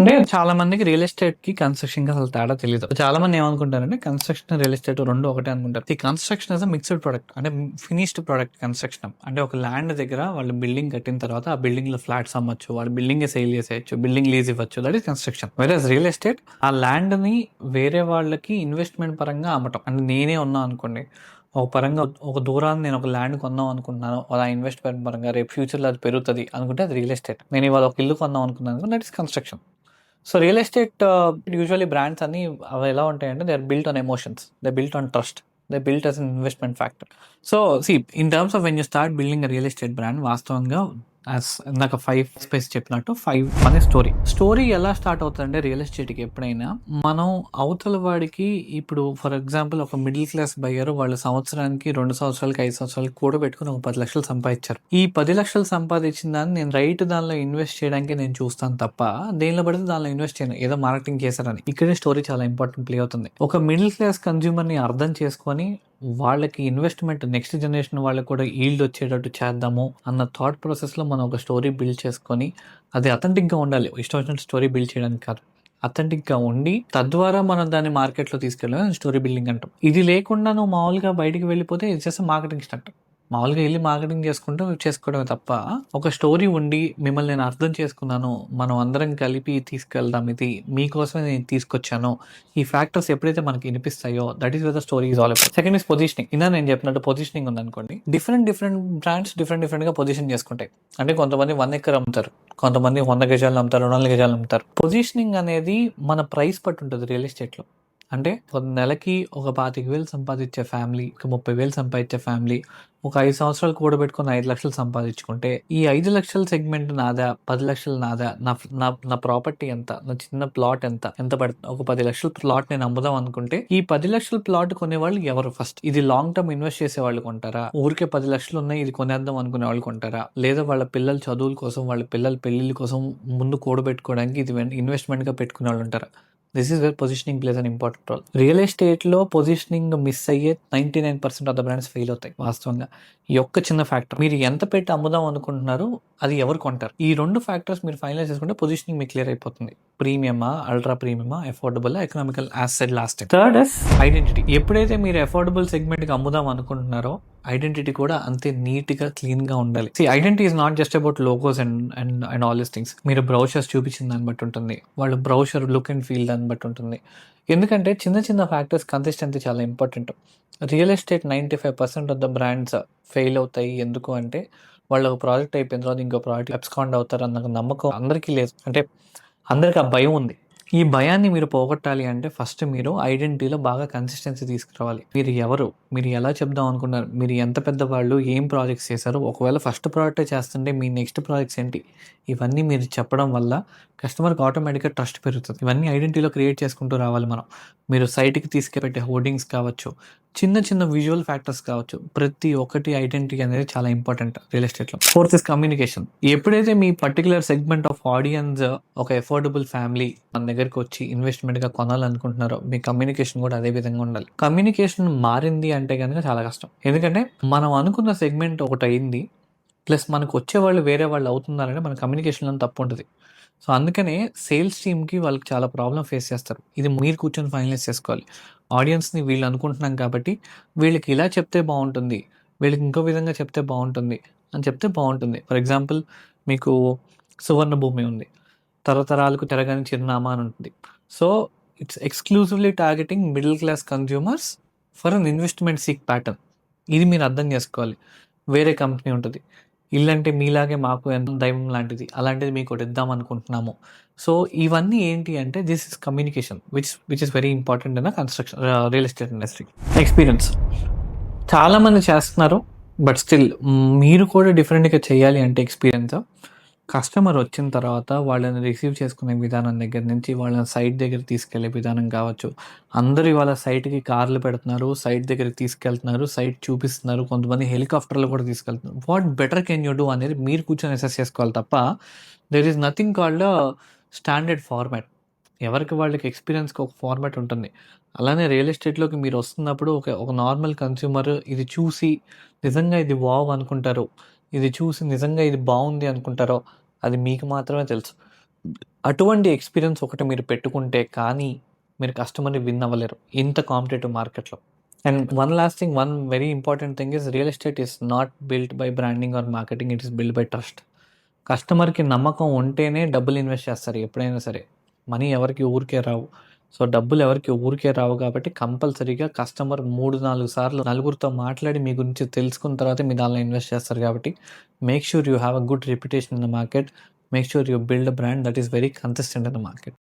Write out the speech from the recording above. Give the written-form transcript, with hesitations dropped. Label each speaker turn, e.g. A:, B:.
A: అంటే చాలా మందికి రియల్ ఎస్టేట్ కి కన్స్ట్రక్షన్ కి అసలు తేడా తెలియదు. చాలా మంది ఏమనుకుంటారంటే కన్స్ట్రక్షన్ రియల్ ఎస్టేట్ రెండు ఒకటే అనుకుంటారు. ఈ కన్స్ట్రక్షన్ ఇస్ మిక్స్డ్ ప్రొడక్ట్, అంటే ఫినిష్డ్ ప్రొడక్ట్ కన్స్ట్రక్షన్. అంటే ఒక ల్యాండ్ దగ్గర వాళ్ళు బిల్డింగ్ కట్టిన తర్వాత ఆ బిల్డింగ్ లో ఫ్లాట్స్ అమ్మొచ్చు, వాళ్ళు బిల్డింగ్ సేల్ చేసేయచ్చు, బిల్డింగ్ లీజ్ ఇవ్వచ్చు. That is construction. Whereas real estate ఆ ల్యాండ్ ని వేరే వాళ్ళకి ఇన్వెస్ట్మెంట్ పరంగా అమ్మటం. అంటే నేనే ఉన్నా అనుకోండి, ఒక పరంగా ఒక దూరాన్ని నేను ఒక ల్యాండ్ కొందాం అనుకుంటున్నాను, అలా ఇన్వెస్ట్మెంట్ పరంగా రేపు ఫ్యూచర్లో అది పెరుగుతుంది అనుకుంటే అది రియల్ ఎస్టేట్. నేను ఇవాళ ఒక ఇల్లు కొందాం అనుకున్నాను, that is construction. So real estate usually brands అన్ని అవి ఎలా ఉంటాయంటే they are built on emotions, they built on trust, they built as an investment factor. So see in terms of when you start building real estate brand, వాస్తవంగా ఇందాక 5 space చెప్పినట్టు 5 మన story ఎలా start అవుతుందంటే రియల్ ఎస్టేట్కి ఎప్పుడైనా మనం అవతల వాడికి, ఇప్పుడు ఫర్ ఎగ్జాంపుల్ ఒక మిడిల్ క్లాస్ బయ్యర్ వాళ్ళు సంవత్సరానికి 2 సంవత్సరాలకి 5 సంవత్సరాలకి కూడబెట్టుకుని ఒక 10 లక్షలు సంపాదించారు. ఈ 10 లక్షలు సంపాదించిన దాన్ని నేను దానిలో ఇన్వెస్ట్ చేయడానికి నేను చూస్తాను తప్ప దేనిలో పడితే దానిలో ఇన్వెస్ట్ చేయను, ఏదో మార్కెటింగ్ చేశారని. ఇక్కడే స్టోరీ చాలా ఇంపార్టెంట్ ప్లే అవుతుంది. ఒక మిడిల్ క్లాస్ కన్జ్యూమర్ ని అర్థం చేసుకొని వాళ్ళకి ఇన్వెస్ట్మెంట్ నెక్స్ట్ జనరేషన్ వాళ్ళకి కూడా ఈల్డ్ వచ్చేటట్టు చేద్దాము అన్న థాట్ ప్రాసెస్లో మనం ఒక స్టోరీ బిల్డ్ చేసుకొని, అది అథెంటిక్గా ఉండాలి. ఇష్టం వచ్చినట్టు స్టోరీ బిల్డ్ చేయడానికి కాదు, అథెంటిక్గా ఉండి తద్వారా మనం దాన్ని మార్కెట్లో తీసుకెళ్ళాలి స్టోరీ బిల్డింగ్ అంటాం. ఇది లేకుండా నువ్వు మామూలుగా బయటికి వెళ్ళిపోతే ఇది జస్ట్ మార్కెటింగ్ స్టంట్. మామూలుగా వెళ్ళి మార్కెటింగ్ చేసుకోవడమే తప్ప ఒక స్టోరీ ఉండి మిమ్మల్ని నేను అర్థం చేసుకున్నాను, మనం అందరం కలిపి తీసుకెళ్దాం, ఇది మీకోసమే నేను తీసుకొచ్చాను, ఈ ఫ్యాక్టర్స్ ఎప్పుడైతే మనకి వినిపిస్తాయో that is the story is all about. Second is positioning. ఇలా నేను చెప్పినట్టు పొజిషనింగ్ ఉందనుకోండి, డిఫరెంట్ బ్రాండ్స్ డిఫరెంట్ గా పొజిషన్ చేసుకుంటాయి. అంటే కొంతమంది 1 ఎకర్ అమ్ముతారు, కొంతమంది 100 గజాలు అమ్ముతారు, 200 గజాలు అమ్ముతారు. పొజిషనింగ్ అనేది మన ప్రైస్ పట్టు ఉంటుంది రియల్ ఎస్టేట్లో. అంటే ఒక నెలకి ఒక 25,000 సంపాదించే ఫ్యామిలీ, ఒక 30,000 సంపాదించే ఫ్యామిలీ ఒక 5 సంవత్సరాలు కూడబెట్టుకుని 5 లక్షలు సంపాదించుకుంటే, ఈ 5 లక్షల సెగ్మెంట్ నాదా, 10 లక్షలు నాదా, నా ప్రాపర్టీ ఎంత, నా చిన్న ప్లాట్ ఎంత పడుతుంది, ఒక 10 లక్షల ప్లాట్ నేను అమ్ముదాం అనుకుంటే, ఈ 10 లక్షల ప్లాట్ కొనేవాళ్ళు ఎవరు? ఫస్ట్ ఇది లాంగ్ టర్మ్ ఇన్వెస్ట్ చేసే వాళ్ళు కొంటారా, ఊరికే 10 లక్షలు ఉన్నాయి ఇది కొనేద్దాం అనుకునే వాళ్ళు కొంటారా, లేదా వాళ్ళ పిల్లల చదువుల కోసం, వాళ్ళ పిల్లల పెళ్లిళ్ళ కోసం ముందు కూడబెట్టుకోవడానికి ఇది ఇన్వెస్ట్మెంట్ గా పెట్టుకునే వాళ్ళు ఉంటారా? This is where positioning plays an important role. Real ఎస్టేట్లో పొజిషనింగ్ మిస్ అయ్యే 99% ఆఫ్ ద బ్రాండ్స్ ఫెయిల్ అవుతాయి. వాస్తవంగా ఈ ఒక్క చిన్న ఫ్యాక్టర్, మీరు ఎంత పెట్టి అమ్ముదాం అనుకుంటున్నారు, అది ఎవరు కొంటారు, ఈ 2 ఫ్యాక్టర్స్ మీరు ఫైనలైజ్ చేసుకుంటే పొజిషనింగ్ మీకు క్లియర్ అయిపోతుంది. ప్రీమియమా, అల్ట్రా ప్రీమియమా, affordable, economical, as said last. Third is identity. ఎప్పుడైతే మీరు అఫోర్డబుల్ సెగ్మెంట్ కి అమ్ముదాం అనుకుంటున్నారో ఐడెంటిటీ కూడా అంతే నీట్ గా క్లీన్ గా ఉండాలి. Identity is not just about logos and all these things. మీరు బ్రౌషర్స్ చూపించిన దాన్ని బట్టి ఉంటుంది, వాళ్ళు బ్రౌషర్ లుక్ అండ్ ఫీల్ దాన్ని బట్టి ఉంటుంది. ఎందుకంటే చిన్న ఫ్యాక్టర్స్ కన్సిస్టెన్సీ చాలా important. Real estate 95% of the brands fail అవుతాయి. ఎందుకు అంటే వాళ్ళు ఒక ప్రాజెక్ట్ అయిపోయిన తర్వాత ఇంకో ప్రాజెక్ట్ అబ్స్కాండ్ అవుతారు అన్న నమ్మకం అందరికీ లేదు. అంటే అందరికి ఆ భయం ఉంది. ఈ భయాన్ని మీరు పోగొట్టాలి అంటే ఫస్ట్ మీరు ఐడెంటిటీలో బాగా కన్సిస్టెన్సీ తీసుకురావాలి. మీరు ఎవరు, మీరు ఎలా చెప్దాం అనుకున్నారు, మీరు ఎంత పెద్దవాళ్ళు, ఏం ప్రాజెక్ట్స్ చేశారు, ఒకవేళ ఫస్ట్ ప్రాజెక్టే చేస్తుంటే మీ నెక్స్ట్ ప్రాజెక్ట్స్ ఏంటి, ఇవన్నీ మీరు చెప్పడం వల్ల కస్టమర్కి ఆటోమేటిక్గా ట్రస్ట్ పెరుగుతుంది. ఇవన్నీ ఐడెంటిటీలో క్రియేట్ చేసుకుంటూ రావాలి మనం. మీరు సైట్కి తీసుకెళ్ళే హోర్డింగ్స్ కావచ్చు, చిన్న విజువల్ ఫ్యాక్టర్స్ కావచ్చు, ప్రతి ఒక్కటి ఐడెంటిటీ అనేది చాలా ఇంపార్టెంట్ రియల్ ఎస్టేట్లో. Fourth is communication. ఎప్పుడైతే మీ పర్టికులర్ సెగ్మెంట్ ఆఫ్ ఆడియన్స్ ఒక అఫోర్డబుల్ ఫ్యామిలీ మన దగ్గరికి వచ్చి ఇన్వెస్ట్మెంట్ గా కొనాలనుకుంటున్నారో, మీ కమ్యూనికేషన్ కూడా అదే విధంగా ఉండాలి. కమ్యూనికేషన్ మారింది అంటే కనుక చాలా కష్టం. ఎందుకంటే మనం అనుకున్న సెగ్మెంట్ ఒకటి అయింది, ప్లస్ మనకు వచ్చే వాళ్ళు వేరే వాళ్ళు అవుతున్నారంటే మన కమ్యూనికేషన్లో తప్పు ఉంటుంది. సో అందుకనే సేల్స్ టీమ్కి వాళ్ళకి చాలా ప్రాబ్లం ఫేస్ చేస్తారు. ఇది మీరు కూర్చొని ఫైనలైజ్ చేసుకోవాలి. ఆడియన్స్ని వీళ్ళు అనుకుంటున్నాం కాబట్టి వీళ్ళకి ఇలా చెప్తే బాగుంటుంది, వీళ్ళకి ఇంకో విధంగా చెప్తే బాగుంటుంది అని చెప్తే బాగుంటుంది. ఫర్ ఎగ్జాంపుల్ మీకు సువర్ణ భూమి ఉంది, తరతరాలకు తిరగని చిరునామా అని ఉంటుంది. So it's exclusively targeting middle class consumers for an investment seek pattern. ఇది మీరు అర్థం చేసుకోవాలి. వేరే కంపెనీ ఉంటుంది, ఇల్లంటే మీలాగే మాకు ఎంత దైవం లాంటిది, అలాంటిది మీకు ఒకటి ఇద్దాం అనుకుంటున్నాము. సో ఇవన్నీ ఏంటి అంటే this is communication which is very important in construction real estate industry. Experience చాలామంది చేస్తున్నారు, బట్ స్టిల్ మీరు కూడా డిఫరెంట్గా చేయాలి అంటే ఎక్స్పీరియన్స్. కస్టమర్ వచ్చిన తర్వాత వాళ్ళని రిసీవ్ చేసుకునే విధానం దగ్గర నుంచి వాళ్ళని సైట్ దగ్గర తీసుకెళ్లే విధానం కావచ్చు. అందరూ ఇవాళ సైట్కి కార్లు పెడుతున్నారు, సైట్ దగ్గరికి తీసుకెళ్తున్నారు, సైట్ చూపిస్తున్నారు, కొంతమంది హెలికాప్టర్లు కూడా తీసుకెళ్తున్నారు. What better can you do అనేది మీరు కూర్చొని అసెస్ చేసుకోవాలి తప్ప there is nothing called standard format. ఎవరికి వాళ్ళకి ఎక్స్పీరియన్స్కి ఒక ఫార్మాట్ ఉంటుంది. అలానే రియల్ ఎస్టేట్లోకి మీరు వస్తున్నప్పుడు ఒక నార్మల్ కన్స్యూమర్ ఇది చూసి నిజంగా ఇది వావ్ అనుకుంటారు, ఇది చూసి నిజంగా ఇది బాగుంది అనుకుంటారో అది మీకు మాత్రమే తెలుసు. అటువంటి ఎక్స్‌పీరియన్స్ ఒకటి మీరు పెట్టుకుంటే కానీ, మీరు కస్టమర్‌ని విన్ అవ్వలేరు. ఇంత కాంపిటీటివ్ మార్కెట్‌లో. And one last thing, one very important thing is real estate is not built by branding or marketing. It is built by trust. కస్టమర్‌కి నమ్మకం ఉంటేనే డబ్బులు ఇన్వెస్ట్ చేస్తారు ఎప్పుడైనా సరే. మనీ ఎవరికీ ఊరికే రావు. సో, డబ్బులు ఎవరికీ ఊరికే రావు కాబట్టి కంపల్సరీగా కస్టమర్ 3, 4 సార్లు నలుగురితో మాట్లాడి మీ గురించి తెలుసుకున్న తర్వాతే మీ దానిలో ఇన్వెస్ట్ చేస్తారు కాబట్టి make sure you have a good reputation in the market. Make sure you build a brand that is very consistent in the market.